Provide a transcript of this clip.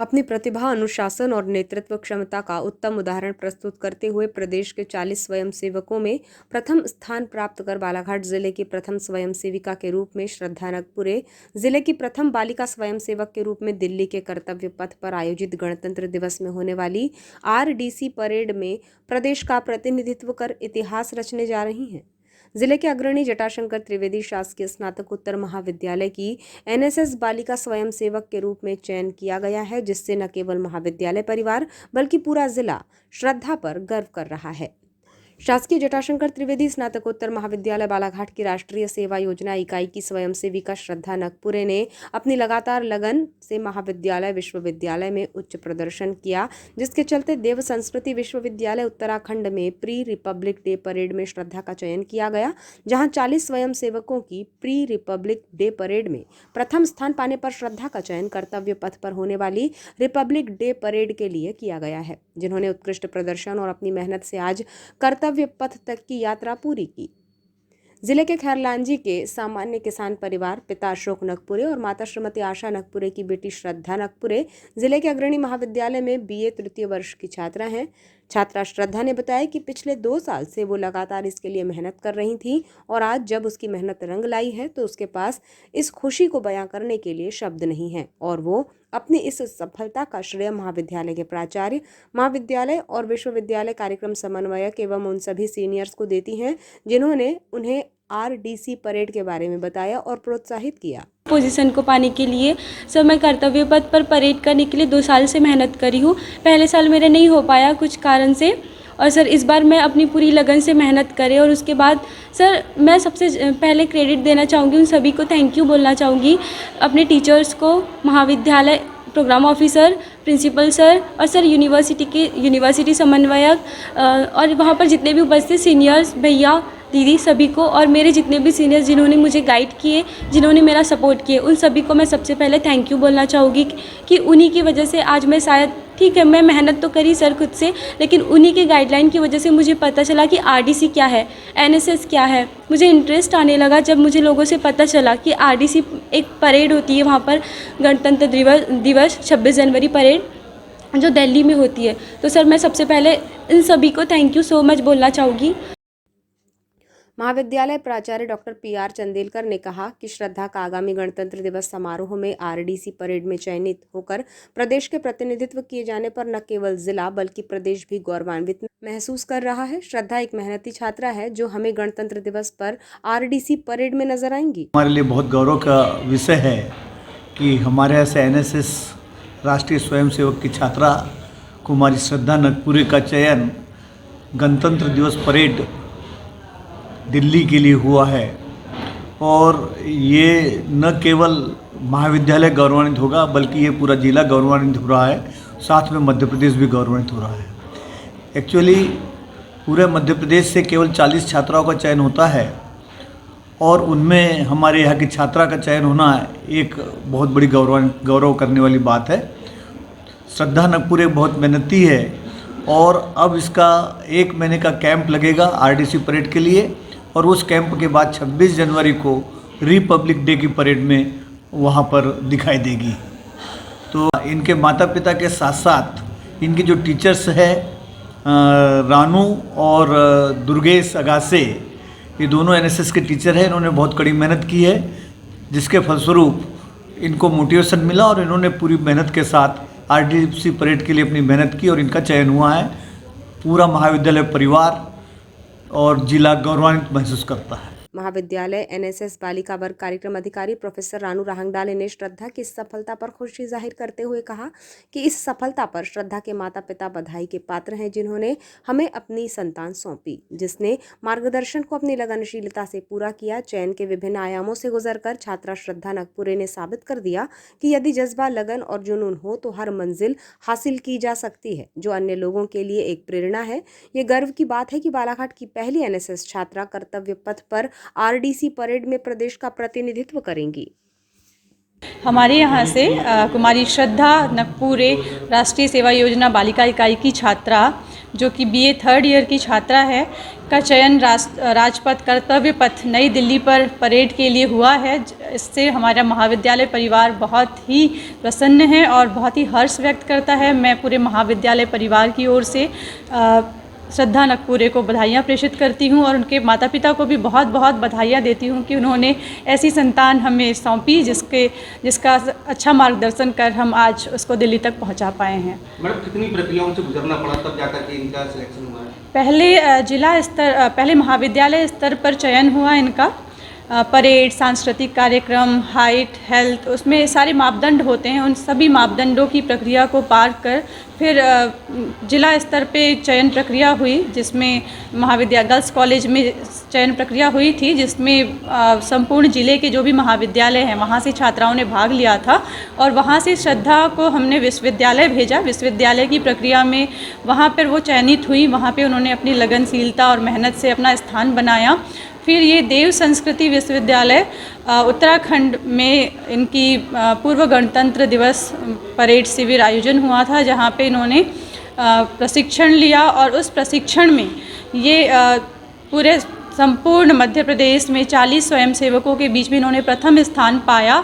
अपनी प्रतिभा, अनुशासन और नेतृत्व क्षमता का उत्तम उदाहरण प्रस्तुत करते हुए प्रदेश के 40 स्वयंसेवकों में प्रथम स्थान प्राप्त कर बालाघाट जिले की प्रथम स्वयंसेविका के रूप में श्रद्धा नगपुरे, जिले की प्रथम बालिका स्वयंसेवक के रूप में दिल्ली के कर्तव्य पथ पर आयोजित गणतंत्र दिवस में होने वाली RDC परेड में प्रदेश का प्रतिनिधित्व कर इतिहास रचने जा रही हैं। जिले के अग्रणी जटाशंकर त्रिवेदी शासकीय स्नातकोत्तर महाविद्यालय की NSS बालिका स्वयंसेवक के रूप में चयन किया गया है, जिससे न केवल महाविद्यालय परिवार बल्कि पूरा जिला श्रद्धा पर गर्व कर रहा है। शासकीय जटाशंकर त्रिवेदी स्नातकोत्तर महाविद्यालय बालाघाट की राष्ट्रीय सेवा योजना इकाई की स्वयंसेविका श्रद्धा नगपुरे ने अपनी लगातार लगन से महाविद्यालय विश्वविद्यालय में उच्च प्रदर्शन किया, जिसके चलते देव संस्कृति विश्वविद्यालय उत्तराखंड में प्री रिपब्लिक डे परेड में श्रद्धा का चयन किया गया, जहां 40 स्वयंसेवकों की प्री रिपब्लिक डे परेड में प्रथम स्थान पाने पर श्रद्धा का चयन कर्तव्य पथ पर होने वाली रिपब्लिक डे परेड के लिए किया गया है, जिन्होंने उत्कृष्ट प्रदर्शन और अपनी मेहनत से आज कर्तव्य पथ तक की यात्रा पूरी की। जिले के खैरलांजी के सामान्य किसान परिवार पिता अशोक नगपुरे और माता श्रीमती आशा नगपुरे की बेटी श्रद्धा नगपुरे जिले के अग्रणी महाविद्यालय में BA तृतीय वर्ष की छात्रा हैं। छात्रा श्रद्धा ने बताया कि पिछले 2 साल से वो लगातार इसके लिए मेहनत कर रही थी और आज जब उसकी मेहनत रंग लाई है तो उसके पास इस खुशी को बयां करने के लिए शब्द नहीं हैं और वो अपनी इस सफलता का श्रेय महाविद्यालय के प्राचार्य, महाविद्यालय और विश्वविद्यालय कार्यक्रम समन्वयक एवं उन सभी सीनियर्स को देती हैं, जिन्होंने उन्हें RDC परेड के बारे में बताया और प्रोत्साहित किया। पोजीशन को पाने के लिए सर मैं कर्तव्य पथ पर परेड करने के लिए 2 साल से मेहनत करी हूँ। पहले साल मेरा नहीं हो पाया कुछ कारण से, और सर इस बार मैं अपनी पूरी लगन से मेहनत करे। और उसके बाद सर मैं सबसे पहले क्रेडिट देना चाहूँगी, उन सभी को थैंक यू बोलना चाहूँगी, अपने टीचर्स को, महाविद्यालय प्रोग्राम ऑफिसर, प्रिंसिपल सर और सर यूनिवर्सिटी समन्वयक और वहाँ पर जितने भी उपस्थित सीनियर्स भैया दीदी सभी को, और मेरे जितने भी सीनियर्स जिन्होंने मुझे गाइड किए, जिन्होंने मेरा सपोर्ट किए, उन सभी को मैं सबसे पहले थैंक यू बोलना चाहूँगी कि उन्हीं की वजह से आज मैं शायद, ठीक है मैं मेहनत तो करी सर खुद से, लेकिन उन्हीं के गाइडलाइन की वजह से मुझे पता चला कि RDC क्या है, NSS क्या है। मुझे इंटरेस्ट आने लगा जब मुझे लोगों से पता चला कि RDC एक परेड होती है, वहाँ पर गणतंत्र दिवस 26 जनवरी परेड जो दिल्ली में होती है। तो सर मैं सबसे पहले इन सभी को थैंक यू सो मच बोलना चाहूँगी। महाविद्यालय प्राचार्य डॉक्टर PR चंदेलकर ने कहा कि श्रद्धा का आगामी गणतंत्र दिवस समारोह में RDC परेड में चयनित होकर प्रदेश के प्रतिनिधित्व किए जाने पर न केवल जिला बल्कि प्रदेश भी गौरवान्वित महसूस कर रहा है। श्रद्धा एक मेहनती छात्रा है जो हमें गणतंत्र दिवस पर RDC परेड में नजर आएंगी। हमारे लिए बहुत गौरव का विषय है कि हमारे यहाँ से NSS राष्ट्रीय स्वयंसेवक की छात्रा कुमारी श्रद्धा नगपुरे का चयन गणतंत्र दिवस परेड दिल्ली के लिए हुआ है, और ये न केवल महाविद्यालय गौरवान्वित होगा बल्कि ये पूरा जिला गौरवान्वित हो रहा है, साथ में मध्य प्रदेश भी गौरवान्वित हो रहा है। एक्चुअली पूरे मध्य प्रदेश से केवल 40 छात्राओं का चयन होता है और उनमें हमारे यहाँ की छात्रा का चयन होना एक बहुत बड़ी गौरव करने वाली बात है। श्रद्धा नगपुरे बहुत मेहनती है और अब इसका 1 महीने का कैंप लगेगा RDC परेड के लिए, और उस कैंप के बाद 26 जनवरी को रिपब्लिक डे की परेड में वहाँ पर दिखाई देगी। तो इनके माता पिता के साथ साथ इनके जो टीचर्स हैं रानू और दुर्गेश अगासे, ये दोनों NSS के टीचर हैं। इन्होंने बहुत कड़ी मेहनत की है, जिसके फलस्वरूप इनको मोटिवेशन मिला और इन्होंने पूरी मेहनत के साथ RDC परेड के लिए अपनी मेहनत की और इनका चयन हुआ है। पूरा महाविद्यालय परिवार और जिला गौरवान्वित महसूस करता है। महाविद्यालय NSS बालिका वर्ग कार्यक्रम अधिकारी प्रोफेसर रानू राहंगडाले ने श्रद्धा की इस सफलता पर खुशी जाहिर करते हुए कहा कि इस सफलता पर श्रद्धा के माता पिता बधाई के पात्र हैं, जिन्होंने हमें अपनी संतान सौंपी, जिसने मार्गदर्शन को अपनी लगनशीलता से पूरा किया। चयन के विभिन्न आयामों से गुजरकर छात्रा श्रद्धा नगपुरे ने साबित कर दिया कि यदि जज्बा, लगन और जुनून हो तो हर मंजिल हासिल की जा सकती है, जो अन्य लोगों के लिए एक प्रेरणा है। ये गर्व की बात है कि बालाघाट की पहली NSS छात्रा कर्तव्य पथ पर RDC परेड में प्रदेश का प्रतिनिधित्व करेंगी। हमारे यहाँ से कुमारी श्रद्धा नगपुरे राष्ट्रीय सेवा योजना बालिका इकाई की छात्रा जो कि BA थर्ड ईयर की छात्रा है, का चयन राजपथ कर्तव्य पथ नई दिल्ली पर परेड के लिए हुआ है। इससे हमारा महाविद्यालय परिवार बहुत ही प्रसन्न है और बहुत ही हर्ष व्यक्त करता है। मैं पूरे महाविद्यालय परिवार की ओर से श्रद्धा नकपुरे को बधाइयाँ प्रेषित करती हूँ और उनके माता पिता को भी बहुत बहुत बधाइयाँ देती हूँ कि उन्होंने ऐसी संतान हमें सौंपी जिसका अच्छा मार्गदर्शन कर हम आज उसको दिल्ली तक पहुँचा पाए हैं। मैडम, कितनी प्रक्रियाओं से गुजरना पड़ा तब जाकर के इनका सिलेक्शन हुआ है? पहले महाविद्यालय स्तर पर चयन हुआ इनका। परेड, सांस्कृतिक कार्यक्रम, हाइट, हेल्थ, उसमें सारे मापदंड होते हैं। उन सभी मापदंडों की प्रक्रिया को पार कर फिर जिला स्तर पे चयन प्रक्रिया हुई, जिसमें गर्ल्स कॉलेज में चयन प्रक्रिया हुई थी, जिसमें संपूर्ण ज़िले के जो भी महाविद्यालय हैं वहाँ से छात्राओं ने भाग लिया था और वहाँ से श्रद्धा को हमने विश्वविद्यालय भेजा। विश्वविद्यालय की प्रक्रिया में वहाँ पर वो चयनित हुई, वहाँ पे उन्होंने अपनी लगनशीलता और मेहनत से अपना स्थान बनाया। फिर ये देव संस्कृति विश्वविद्यालय उत्तराखंड में इनकी पूर्व गणतंत्र दिवस परेड शिविर आयोजन हुआ था, जहाँ पे इन्होंने प्रशिक्षण लिया और उस प्रशिक्षण में ये पूरे संपूर्ण मध्य प्रदेश में 40 स्वयंसेवकों के बीच में इन्होंने प्रथम स्थान पाया।